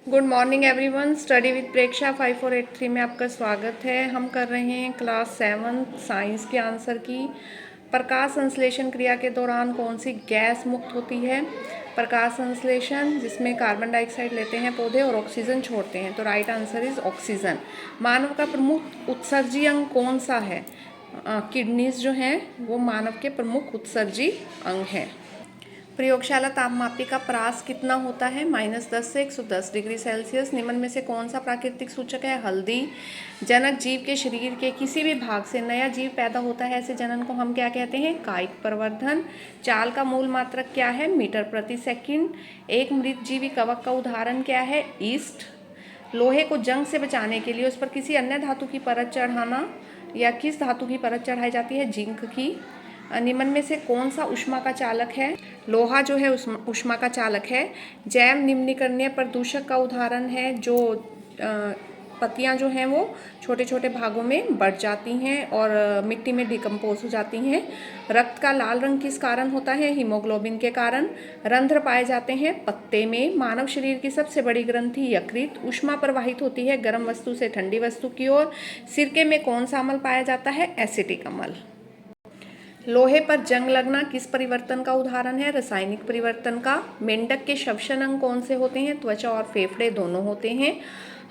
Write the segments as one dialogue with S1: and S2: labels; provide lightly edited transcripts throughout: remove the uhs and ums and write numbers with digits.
S1: Good morning everyone. Study with Preksha 5483 में आपका स्वागत है। हम कर रहे हैं क्लास 7 साइंस के आंसर की। प्रकाश संश्लेषण क्रिया के दौरान कौन सी गैस मुक्त होती है? प्रकाश संश्लेषण जिसमें कार्बन डाइऑक्साइड लेते हैं पौधे और ऑक्सीजन छोड़ते हैं, तो राइट आंसर इज ऑक्सीजन। मानव का प्रमुख उत्सर्जी अंग कौन सा है? किडनीज जो हैं वो मानव के प्रमुख उत्सर्जी अंग हैं। प्रयोगशाला तापमापी का परास कितना होता है? -10 से 110 डिग्री सेल्सियस। निम्न में से कौन सा प्राकृतिक सूचक है? हल्दी। जनक जीव के शरीर के किसी भी भाग से नया जीव पैदा होता है, ऐसे जनन को हम क्या कहते हैं? कायिक प्रवर्धन। चाल का मूल मात्रक क्या है? मीटर प्रति सेकंड। एक मृतजीवी कवक का उदाहरण क्या है? ईस्ट। लोहे को जंग से बचाने के लिए उस पर किसी अन्य धातु की परत चढ़ाना या किस धातु की परत चढ़ाई जाती है? जिंक की। निम्न में से कौन सा ऊष्मा का चालक है? लोहा जो है ऊष्मा का चालक है। जैव निम्नीकरणीय प्रदूषक का उदाहरण है जो पत्तियां जो हैं वो छोटे छोटे भागों में बढ़ जाती हैं और मिट्टी में डिकम्पोज हो जाती हैं। रक्त का लाल रंग किस कारण होता है? हीमोग्लोबिन के कारण। रंध्र पाए जाते हैं पत्ते में। मानव शरीर की सबसे बड़ी ग्रंथि यकृत। ऊष्मा प्रवाहित होती है गर्म वस्तु से ठंडी वस्तु की ओर। सिरके में कौन सा अम्ल पाया जाता है? एसिटिक अम्ल। लोहे पर जंग लगना किस परिवर्तन का उदाहरण है? रासायनिक परिवर्तन का। मेंढक के श्वसन अंग कौन से होते हैं? त्वचा और फेफड़े दोनों होते हैं।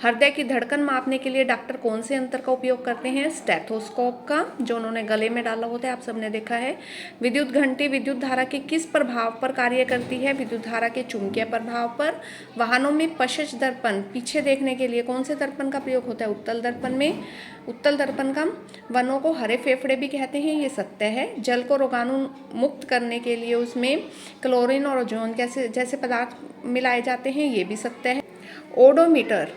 S1: हृदय की धड़कन मापने के लिए डॉक्टर कौन से यंत्र का उपयोग करते हैं? स्टेथोस्कोप का, जो उन्होंने गले में डाला होता है, आप सबने देखा है। विद्युत घंटी विद्युत धारा के किस प्रभाव पर कार्य करती है? विद्युत धारा के चुंबकीय प्रभाव पर। वाहनों में पश्च दर्पण पीछे देखने के लिए कौन से दर्पण का प्रयोग होता है? उत्तल दर्पण में। उत्तल दर्पण का वनों को हरे फेफड़े भी कहते हैं, ये सत्य है। जल को रोगाणु मुक्त करने के लिए उसमें क्लोरीन और ओजोन जैसे पदार्थ मिलाए जाते हैं, ये भी सत्य है। ओडोमीटर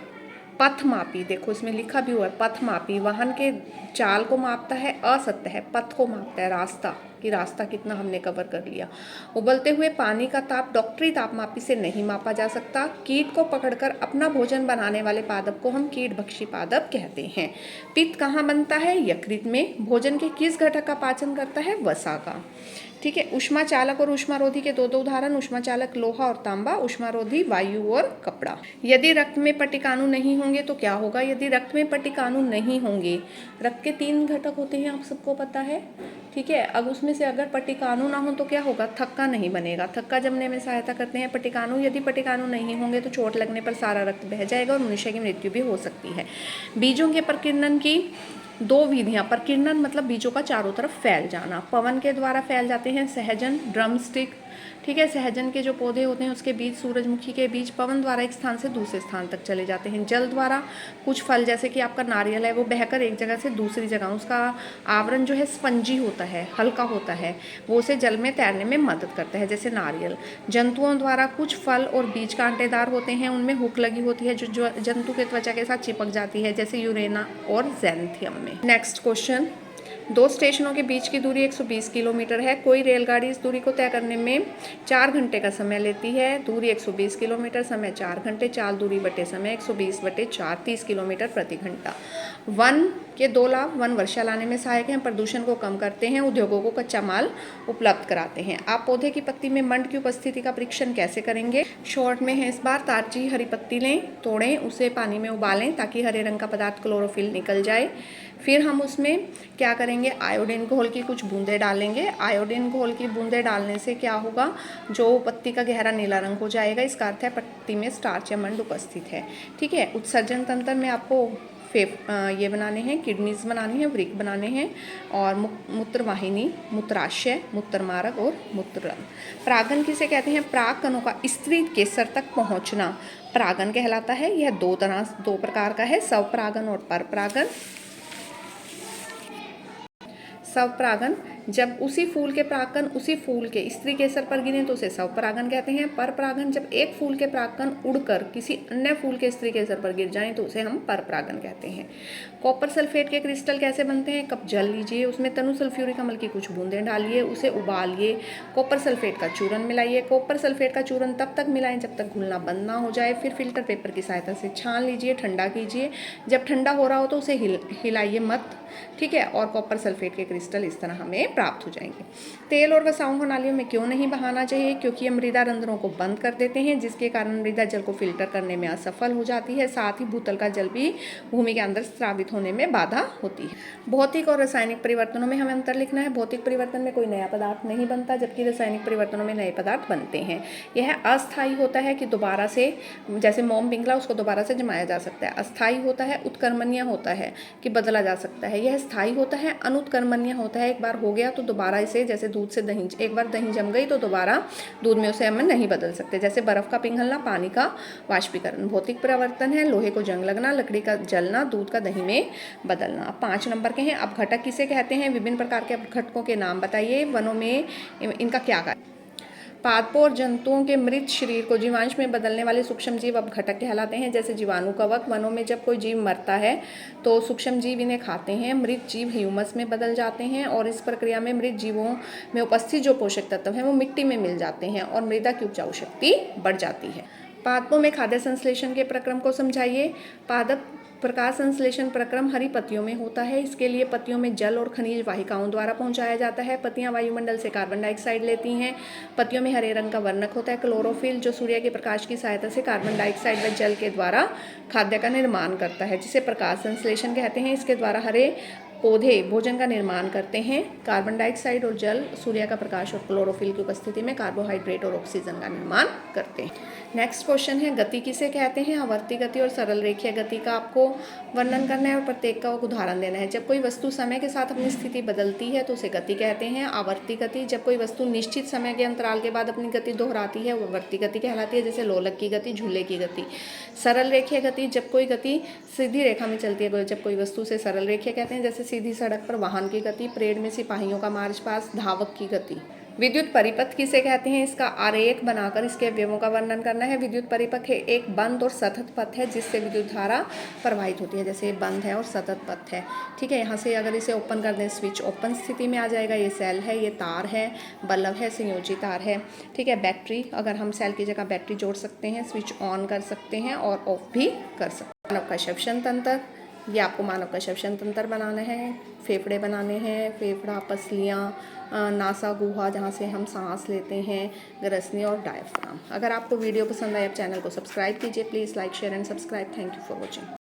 S1: पथमापी, देखो इसमें लिखा भी हुआ है पथमापी, वाहन के चाल को मापता है, असत्य है। पथ को मापता है, रास्ता कि रास्ता कितना हमने कवर कर लिया। उबलते हुए पानी का ताप डॉक्टरी तापमापी से नहीं मापा जा सकता। कीट को पकड़कर अपना भोजन बनाने वाले पादप को हम कीटभक्षी पादप कहते हैं। पित्त कहाँ बनता है? यकृत में। भोजन के किस घटक का पाचन करता है? वसा का। ठीक है। ऊष्मा चालक और ऊष्मारोधी के दो उदाहरण। ऊष्मा चालक लोहा और तांबा, ऊष्मारोधी वायु और कपड़ा। यदि रक्त में पट्टिकाणु नहीं होंगे तो क्या होगा? यदि रक्त में पट्टिकाणु नहीं होंगे, रक्त के 3 घटक होते हैं, आप सबको पता है। ठीक है। अब उसमें से अगर पट्टिकाणु ना हो तो क्या होगा? थक्का नहीं बनेगा। थक्का जमने में सहायता करते हैं पट्टिकाणु। यदि पट्टिकाणु नहीं होंगे तो चोट लगने पर सारा रक्त बह जाएगा और मनुष्य की मृत्यु भी हो सकती है। बीजों के प्रकीर्णन की 2 विधियां। प्रकीर्णन मतलब बीजों का चारों तरफ फैल जाना। पवन के द्वारा फैल जाते हैं सहजन, ड्रम स्टिक। ठीक है। सहजन के जो पौधे होते हैं उसके बीज, सूरजमुखी के बीज पवन द्वारा एक स्थान से दूसरे स्थान तक चले जाते हैं। जल द्वारा कुछ फल, जैसे कि आपका नारियल है, वो बहकर एक जगह से दूसरी जगह, उसका आवरण जो है स्पंजी होता है, हल्का होता है, वो उसे जल में तैरने में मदद करता है, जैसे नारियल। जंतुओं द्वारा कुछ फल और बीज कांटेदार होते हैं, उनमें हुक लगी होती है जो जंतु के त्वचा के साथ चिपक जाती है, जैसे यूरेना और ज़ैंथियम में। Next question. 2 स्टेशनों के बीच की दूरी 120 किलोमीटर है। कोई रेलगाड़ी इस दूरी को तय करने में 4 घंटे का समय लेती है। दूरी 120 किलोमीटर, समय 4 घंटे। चाल दूरी बटे समय 120/4, 30 किलोमीटर प्रति घंटा। वन के 2 लाभ। वन वर्षा लाने में सहायक हैं, प्रदूषण को कम करते हैं, उद्योगों को कच्चा माल उपलब्ध कराते हैं। आप पौधे की पत्ती में मंड की उपस्थिति का परीक्षण कैसे करेंगे? शॉर्ट में है इस बार। तारची हरी पत्ती लें, तोड़ें, उसे पानी में उबालें ताकि हरे रंग का पदार्थ क्लोरोफिल निकल जाए। फिर हम उसमें क्या करेंगे? आयोडीन घोल की कुछ बूंदें डालेंगे। आयोडीन घोल की बूंदें डालने से क्या होगा? जो पत्ती का गहरा नीला रंग हो जाएगा। इसका अर्थ है पत्ती में स्टार्च या मंड उपस्थित है। ठीक है। उत्सर्जन तंत्र में आपको ये बनाने हैं, किडनीज बनानी है, वृक्क बनाने हैं, और मूत्रवाहिनी, मूत्राशय, मूत्रमार्ग और मूत्ररंध्र। परागन किसे कहते हैं? पराग कणों का स्त्री केसर तक पहुंचना परागन कहलाता है। यह 2 प्रकार का है, स्वपरागन और परपरागन। स्वपरागन, जब उसी फूल के परागकण उसी फूल के स्त्री केसर पर गिरे तो उसे स्वपरागन कहते हैं। परपरागन, जब एक फूल के परागकण उड़कर किसी अन्य फूल के स्त्री केसर पर गिर जाएं तो उसे हम परपरागन कहते हैं। कॉपर सल्फेट के क्रिस्टल कैसे बनते हैं? कप जल लीजिए, उसमें तनु सल्फ्यूरिक अम्ल की कुछ बूंदें डालिए, उसे उबालिए, कॉपर सल्फेट का चूर्ण मिलाइए। कॉपर सल्फेट का चूर्ण तब तक मिलाएं जब तक घुलना बंद ना हो जाए। फिर फिल्टर पेपर की सहायता से छान लीजिए, ठंडा कीजिए। जब ठंडा हो रहा हो तो उसे हिलाइए मत। ठीक है। और कॉपर सल्फेट के क्रिस्टल इस तरह हमें प्राप्त हो जाएंगे। तेल और वसाओं को नालियों में क्यों नहीं बहाना चाहिए? क्योंकि ये मृदा रंध्रों को बंद कर देते हैं, जिसके कारण मृदा जल को फिल्टर करने में असफल हो जाती है। साथ ही भूतल का जल भी भूमि के अंदर स्रावित होने में बाधा होती है। भौतिक और रासायनिक परिवर्तनों में हमें अंतर लिखना है। भौतिक परिवर्तन में कोई नया पदार्थ नहीं बनता, जबकि रासायनिक परिवर्तनों में नए पदार्थ बनते हैं। यह अस्थायी होता है कि दोबारा से, जैसे मोम पिघला उसको दोबारा से जमाया जा सकता है। अस्थायी होता है, उत्कर्मण्य होता है कि बदला जा सकता है। यह स्थायी होता है, अनुत्कर्मण्य होता है, एक बार हो गया तो दोबारा इसे, जैसे दूध से दही, एक बार दही जम गई तो दोबारा दूध में उसे हम नहीं बदल सकते। जैसे बर्फ का पिघलना, पानी का वाष्पीकरण। भौतिक परिवर्तन है लोहे को जंग लगना, लकड़ी का जलना, दूध का दही में बदलना। अब 5 नंबर के हैं, अपघटक किसे कहते हैं? विभिन्न प्रकार के अपघटकों के नाम बताइए। वनों में इनका क्या कार्य? पादपों और जंतुओं के मृत शरीर को जीवांश में बदलने वाले सूक्ष्म जीव अपघटक कहलाते हैं, जैसे जीवाणु, कवक। वनों में जब कोई जीव मरता है तो सूक्ष्म जीव इन्हें खाते हैं। मृत जीव ह्यूमस में बदल जाते हैं और इस प्रक्रिया में मृत जीवों में उपस्थित जो पोषक तत्व हैं वो मिट्टी में मिल जाते हैं और मृदा की उपजाऊ शक्ति बढ़ जाती है। पादपों में खाद्य संश्लेषण के प्रक्रम को समझाइए। पादप प्रकाश संश्लेषण प्रक्रम हरी पत्तियों में होता है। इसके लिए पत्तियों में जल और खनिज वाहिकाओं द्वारा पहुंचाया जाता है। पत्तियां वायुमंडल से कार्बन डाइऑक्साइड लेती हैं। पत्तियों में हरे रंग का वर्णक होता है क्लोरोफिल, जो सूर्य के प्रकाश की सहायता से कार्बन डाइऑक्साइड व जल के द्वारा खाद्य का निर्माण करता है, जिसे प्रकाश संश्लेषण कहते हैं। इसके द्वारा हरे पौधे भोजन का निर्माण करते हैं। कार्बन डाइऑक्साइड और जल, सूर्य का प्रकाश और क्लोरोफिल की उपस्थिति में कार्बोहाइड्रेट और ऑक्सीजन का निर्माण करते हैं। नेक्स्ट क्वेश्चन है, गति किसे कहते हैं? आवर्ती गति और सरल रेखीय गति का आपको वर्णन करना है और प्रत्येक का उदाहरण देना है। जब कोई वस्तु समय के साथ अपनी स्थिति बदलती है तो उसे गति कहते हैं। आवर्ती गति, जब कोई वस्तु निश्चित समय के अंतराल के बाद अपनी गति दोहराती है वो आवर्ती गति कहलाती है, जैसे लोलक की गति, झूले की गति। सरल रेखीय गति, जब कोई गति सीधी रेखा में चलती है, जब कोई वस्तु से सरल रेखीय कहते हैं, जैसे सीधी सड़क पर वाहन की गति, परेड में सिपाहियों का मार्च पास्ट, धावक की गति। विद्युत परिपथ किसे कहते हैं? इसका आरेख बनाकर इसके अवयवों का वर्णन करना है। विद्युत परिपथ है एक बंद और सतत पथ है जिससे विद्युत धारा प्रवाहित होती है, जैसे ये बंद है और सतत पथ है। ठीक है, यहाँ से अगर इसे ओपन कर दें, स्विच ओपन स्थिति में आ जाएगा। ये सेल है, ये तार है, बल्ब है, संयोजी तार है। ठीक है, बैटरी, अगर हम सेल की जगह बैटरी जोड़ सकते हैं, स्विच ऑन कर सकते हैं और ऑफ भी कर सकते हैं। मानव का श्वसन तंत्र, ये आपको मानव का श्वसन तंत्र बनाना है। फेफड़े बनाने हैं, फेफड़ा, पसलियाँ, नासा गुहा जहाँ से हम सांस लेते हैं, ग्रसनी और डायफ्राम। अगर आपको वीडियो पसंद आए आप चैनल को सब्सक्राइब कीजिए। Please like, share and subscribe. Thank you for watching.